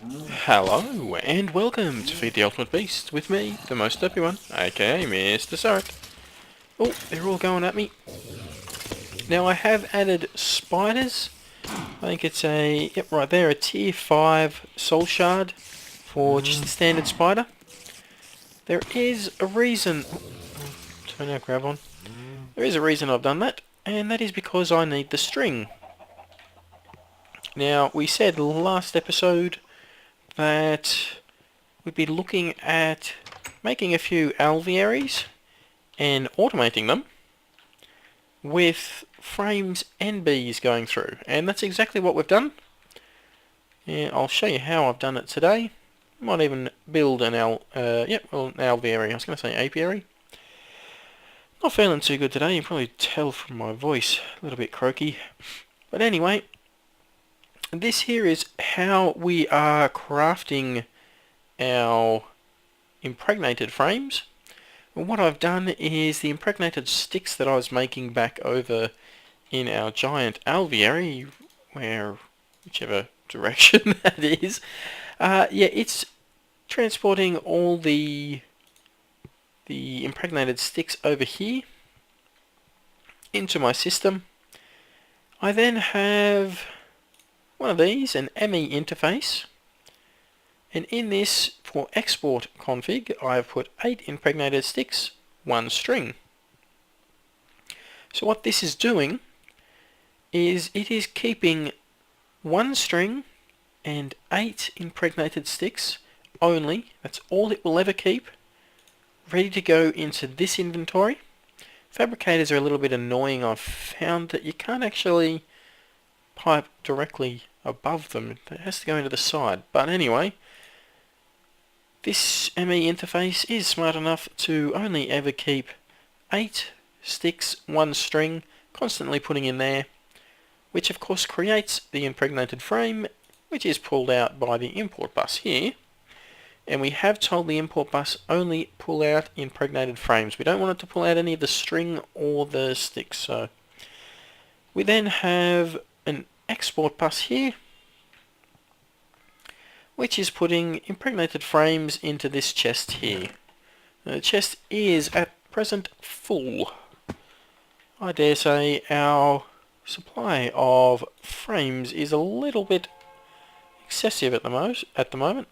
Hello, and welcome to Feed the Ultimate Beast with me, the most derpy one, aka MrSuryt. Oh, they're all going at me. Now I have added spiders. I think it's yep, right there, a tier 5 soul shard for just a standard spider. There is a reason... turn our grab on. There is a reason I've done that, and that is because I need the string. Now, we said last episode that we'd be looking at making a few alvearies and automating them with frames and bees going through, and that's exactly what we've done. And I'll show you how I've done it today. Might even build an alveary. I was going to say apiary. Not feeling too good today. You can probably tell from my voice, a little bit croaky. But anyway, this here is how we are crafting our impregnated frames. And what I've done is the impregnated sticks that I was making back over in our giant alveary, whichever direction that is, yeah, it's transporting all the impregnated sticks over here into my system. I then have one of these, an ME interface, and in this, for export config, I've put 8 impregnated sticks, 1 string. So what this is doing is it is keeping 1 string and 8 impregnated sticks only. That's all it will ever keep, ready to go into this inventory. Fabricators are a little bit annoying. I've found that you can't actually pipe directly above them. It has to go into the side. But anyway, this ME interface is smart enough to only ever keep 8 sticks, 1 string, constantly putting in there, which of course creates the impregnated frame, which is pulled out by the import bus here. And we have told the import bus only pull out impregnated frames. We don't want it to pull out any of the string or the sticks. So we then have an export bus here, which is putting impregnated frames into this chest here. Now, the chest is at present full. I dare say our supply of frames is a little bit excessive at the moment.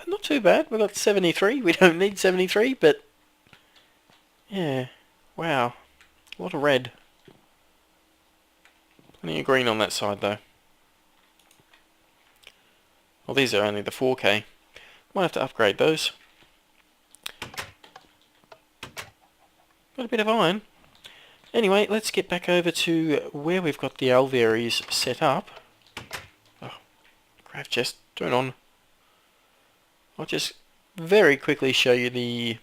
Not too bad. We've got 73. We don't need 73, but yeah, wow, a lot of red. Plenty of green on that side though. Well, these are only the 4K. Might have to upgrade those. Got a bit of iron. Anyway, let's get back over to where we've got the alvearies set up. Oh, craft chest, turn on. I'll just very quickly show you the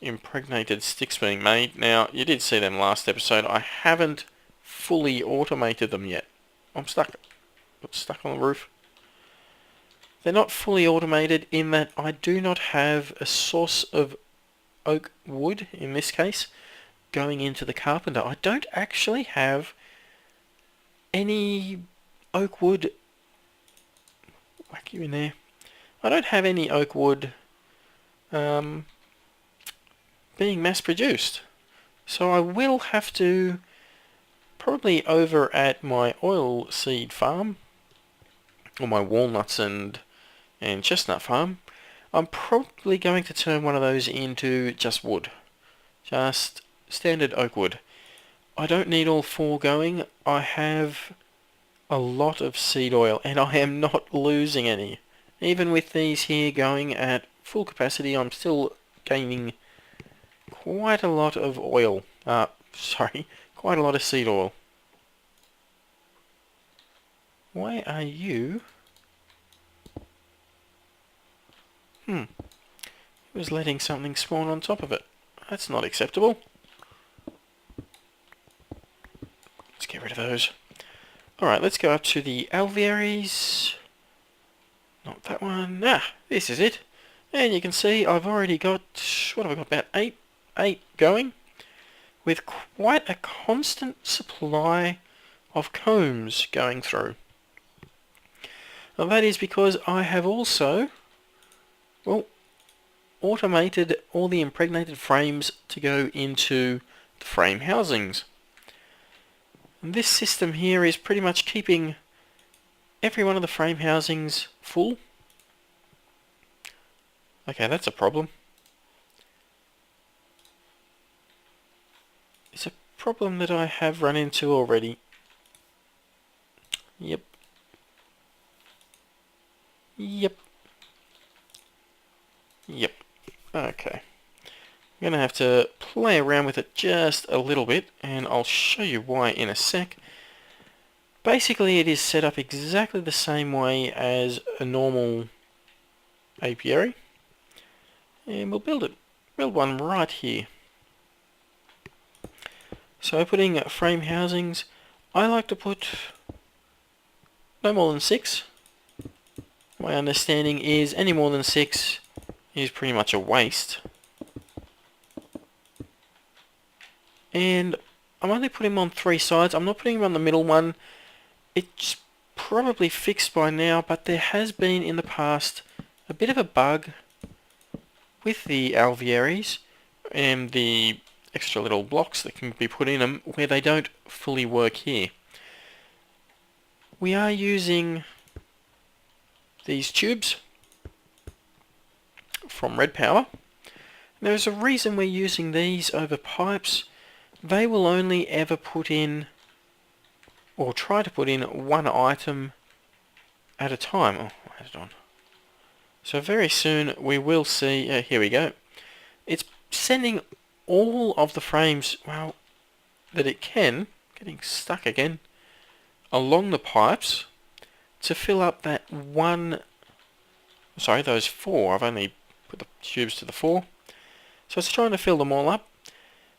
impregnated sticks being made. Now, you did see them last episode. I haven't fully automated them yet. I'm stuck. Got stuck on the roof. They're not fully automated in that I do not have a source of oak wood, in this case, going into the carpenter. I don't actually have any oak wood. Whack you in there. I don't have any oak wood being mass produced. So I will have to, probably over at my oil seed farm, or my walnuts and chestnut farm, I'm probably going to turn one of those into just wood. Just standard oak wood. I don't need all 4 going. I have a lot of seed oil and I am not losing any. Even with these here going at full capacity, I'm still gaining quite a lot of oil. Quite a lot of seed oil. Why are you... It was letting something spawn on top of it. That's not acceptable. Let's get rid of those. Alright, let's go up to the alvearies. Not that one. This is it. And you can see I've already got, what have I got, about 8 going, with quite a constant supply of combs going through. Now that is because I have also, well, automated all the impregnated frames to go into the frame housings. And this system here is pretty much keeping every one of the frame housings full. Okay, that's a problem. It's a problem that I have run into already. Yep. Yep. Yep. Okay. I'm going to have to play around with it just a little bit, and I'll show you why in a sec. Basically, it is set up exactly the same way as a normal apiary, and we'll build one right here. So putting frame housings, I like to put no more than 6. My understanding is any more than 6 is pretty much a waste. And I'm only putting them on 3 sides. I'm not putting them on the middle one. It's probably fixed by now, but there has been in the past a bit of a bug with the alvearies and the extra little blocks that can be put in them where they don't fully work here. We are using these tubes from Red Power. There's a reason we're using these over pipes. They will only ever put in, or try to put in, one item at a time. Oh, I had it on. So very soon we will see, here we go. It's sending all of the frames, well, that it can, getting stuck again, along the pipes to fill up that those 4. I've only put the tubes to the 4. So it's trying to fill them all up.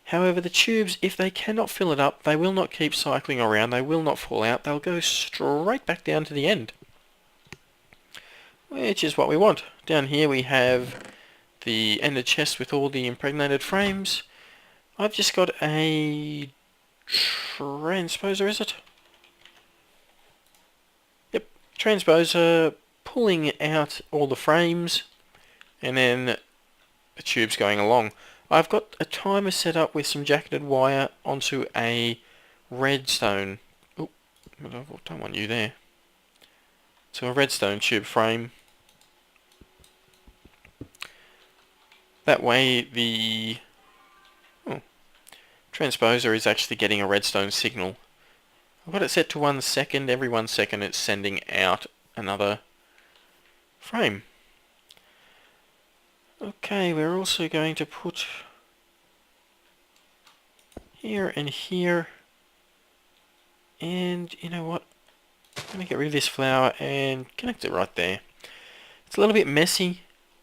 However, the tubes, if they cannot fill it up, they will not keep cycling around, they will not fall out, they'll go straight back down to the end. Which is what we want. Down here we have the ender chest with all the impregnated frames. I've just got a transposer, is it? Yep, transposer pulling out all the frames and then the tubes going along. I've got a timer set up with some jacketed wire onto a redstone. Oh, I don't want you there. So a redstone tube frame. That way the transposer is actually getting a redstone signal. I've got it set to 1 second. Every 1 second it's sending out another frame. Okay, we're also going to put here and here. And you know what? I'm going to get rid of this flower and connect it right there. It's a little bit messy,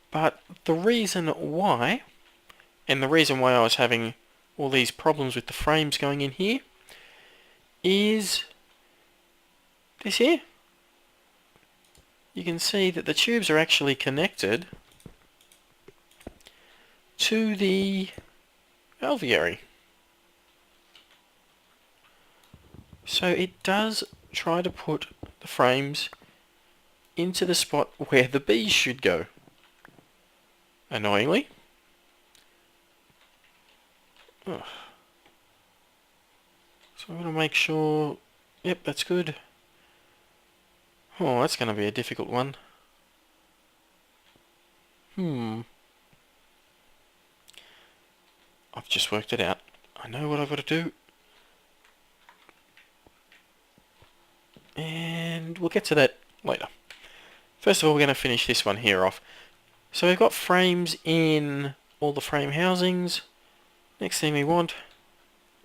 but the reason why, and the reason why I was having all these problems with the frames going in here, is this here. You can see that the tubes are actually connected to the alveary. So it does try to put the frames into the spot where the bees should go. Annoyingly. Ugh. So I'm going to make sure, yep, that's good. Oh, that's going to be a difficult one. I've just worked it out. I know what I've got to do. And we'll get to that later. First of all, we're going to finish this one here off. So we've got frames in all the frame housings. Next thing we want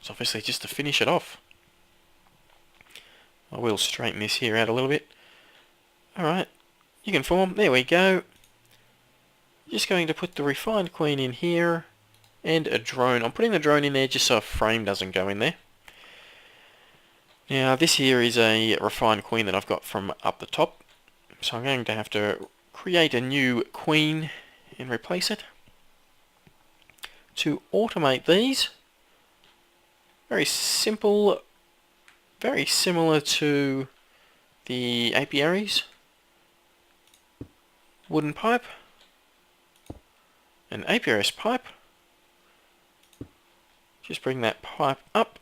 is obviously just to finish it off. I will straighten this here out a little bit. Alright, you can form. There we go. Just going to put the refined queen in here and a drone. I'm putting the drone in there just so a frame doesn't go in there. Now this here is a refined queen that I've got from up the top. So I'm going to have to create a new queen and replace it. To automate these, very simple very similar to the apiaries. Wooden pipe, an apiary's pipe. Just bring that pipe up,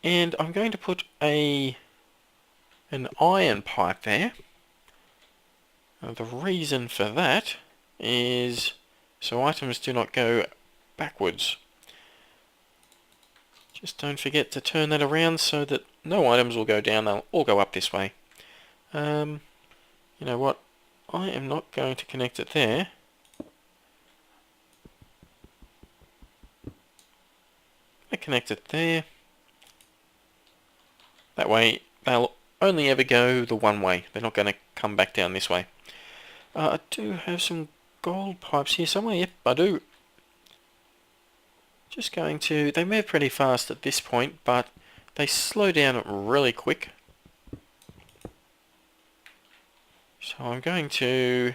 and I'm going to put an iron pipe there. Now, the reason for that is so items do not go backwards. Just don't forget to turn that around so that no items will go down, they'll all go up this way. You know what? I am not going to connect it there. I connect it there. That way they'll only ever go the one way. They're not going to come back down this way. I do have some gold pipes here somewhere. Yep, I do. Just going to... They move pretty fast at this point, but they slow down really quick. So I'm going to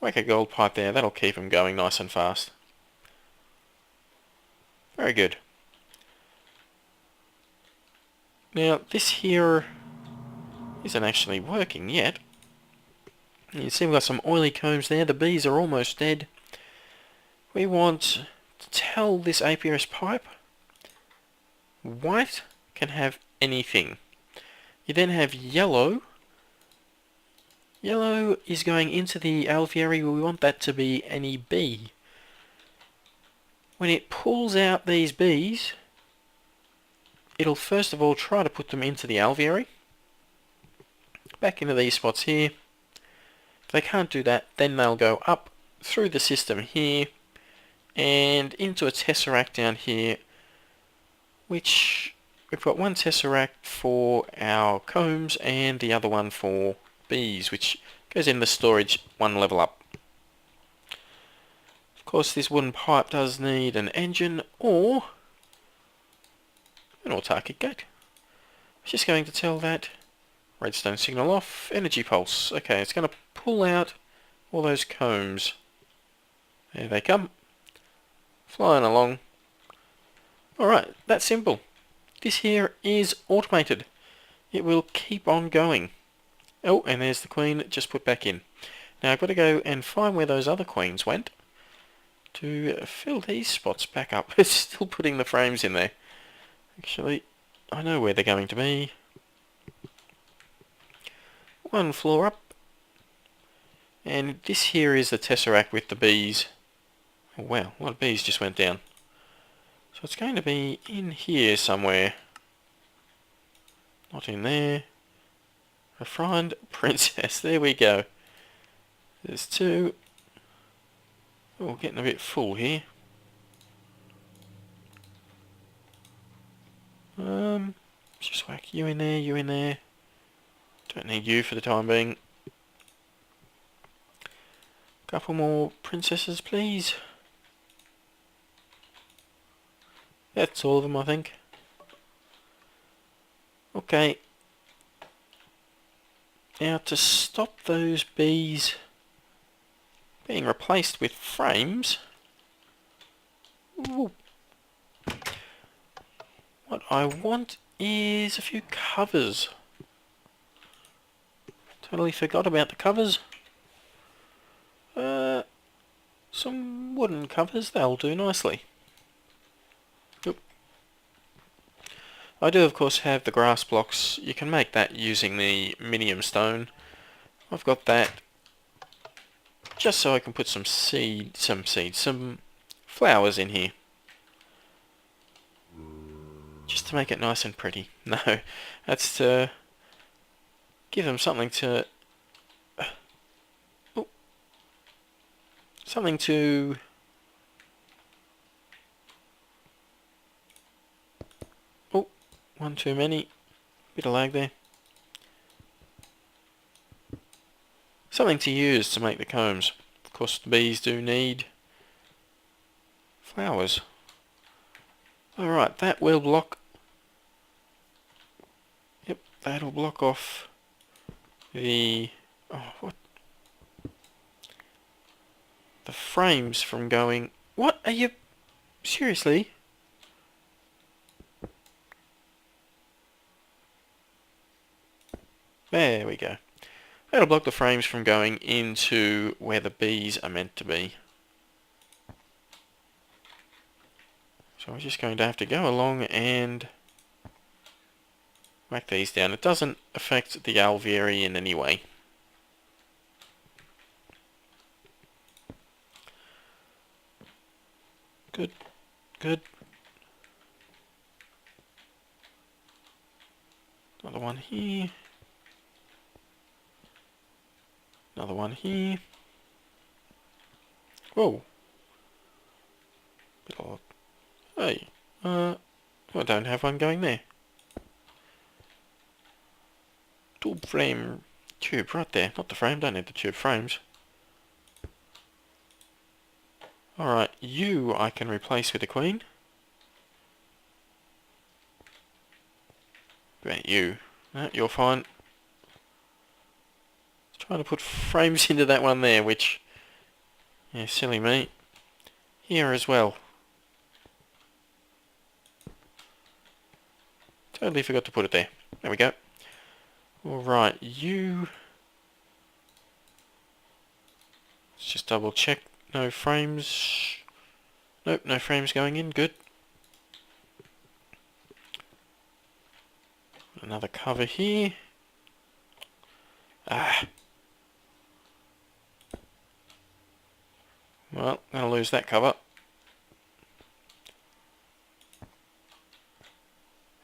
whack a gold pipe there. That'll keep them going nice and fast. Very good. Now, this here isn't actually working yet. You see we've got some oily combs there. The bees are almost dead. We want to tell this apiarist pipe white can have anything. You then have yellow. Yellow is going into the alveary. We want that to be any bee. When it pulls out these bees, it'll first of all try to put them into the alveary. Back into these spots here. If they can't do that, then they'll go up through the system here and into a tesseract down here, which we've got one tesseract for our combs and the other one for bees, which goes in the storage one level up. Of course, this wooden pipe does need an engine or an autarkic gate. I'm just going to tell that redstone signal off, energy pulse. Okay, it's going to pull out all those combs. There they come. Flying along. Alright, that's simple. This here is automated. It will keep on going. Oh, and there's the queen just put back in. Now I've got to go and find where those other queens went to fill these spots back up. It's still putting the frames in there. Actually, I know where they're going to be. One floor up. And this here is the tesseract with the bees. Oh wow, a lot of bees just went down. So it's going to be in here somewhere. Not in there. Refined princess, there we go. There's two. Oh, getting a bit full here. Just whack you in there, you in there. Don't need you for the time being. Couple more princesses, please. That's all of them, I think. Okay. Now, to stop those bees being replaced with frames, ooh, what I want is a few covers. Totally forgot about the covers. Some wooden covers, they'll do nicely. Oop. I do of course have the grass blocks. You can make that using the minium stone. I've got that just so I can put some flowers in here. Just to make it nice and pretty. No, that's to give them something to... something to... Oh, one too many. Bit of lag there. Something to use to make the combs. Of course the bees do need flowers. Alright, that will block... Yep, that'll block off the... Oh, what? The frames from going... What are you... Seriously? There we go. That'll block the frames from going into where the bees are meant to be. So I'm just going to have to go along and whack these down. It doesn't affect the Alveary in any way. Good, good. Another one here. Another one here. Whoa. Bit odd. Hey, I don't have one going there. Tube frame tube right there. Not the frame, don't need the tube frames. Alright, you I can replace with a queen. About you. No, you're fine. Trying to put frames into that one there, which... yeah, silly me. Here as well. Totally forgot to put it there. There we go. Alright, you... let's just double check. No frames. Nope, no frames going in. Good. Another cover here. Ah. Well, gonna lose that cover.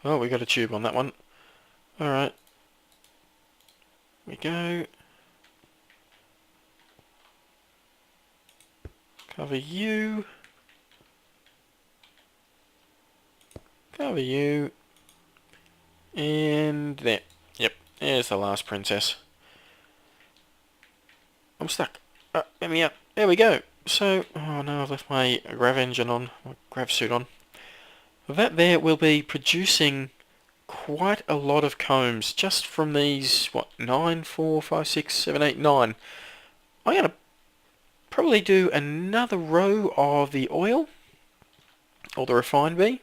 Oh, we got a tube on that one. Alright. We go. Cover you. Cover you. And there. Yep, there's the last princess. I'm stuck. Let me out. There we go. So, oh no, I've left my grav engine on, my grav suit on. That there will be producing quite a lot of combs just from these, what, 9, 4, 5, 6, 7, 8, 9. I'm going to probably do another row of the oil, or the refined bee.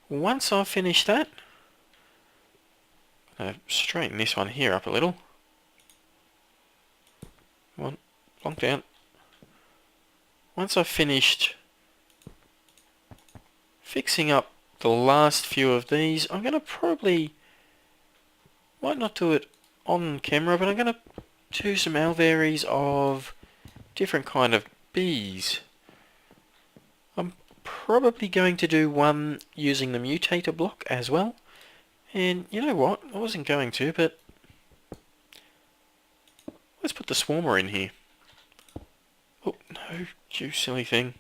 Once I've finished that, I'm going to straighten this one here up a little. Come on, plonk down. Once I've finished fixing up the last few of these, I'm going to probably, might not do it on camera, but I'm going to do some Alvearies of different kind of bees. I'm probably going to do one using the mutator block as well. And you know what, I wasn't going to, but let's put the swarmer in here. Oh, no, you silly thing.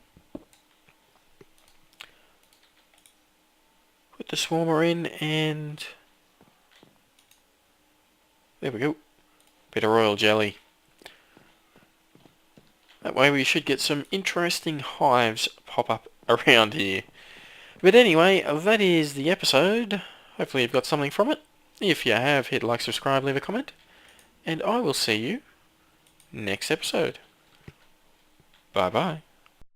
Put the swarmer in and... there we go. Bit of royal jelly. That way we should get some interesting hives pop up around here. But anyway, that is the episode. Hopefully you've got something from it. If you have, hit like, subscribe, leave a comment. And I will see you next episode. Bye bye.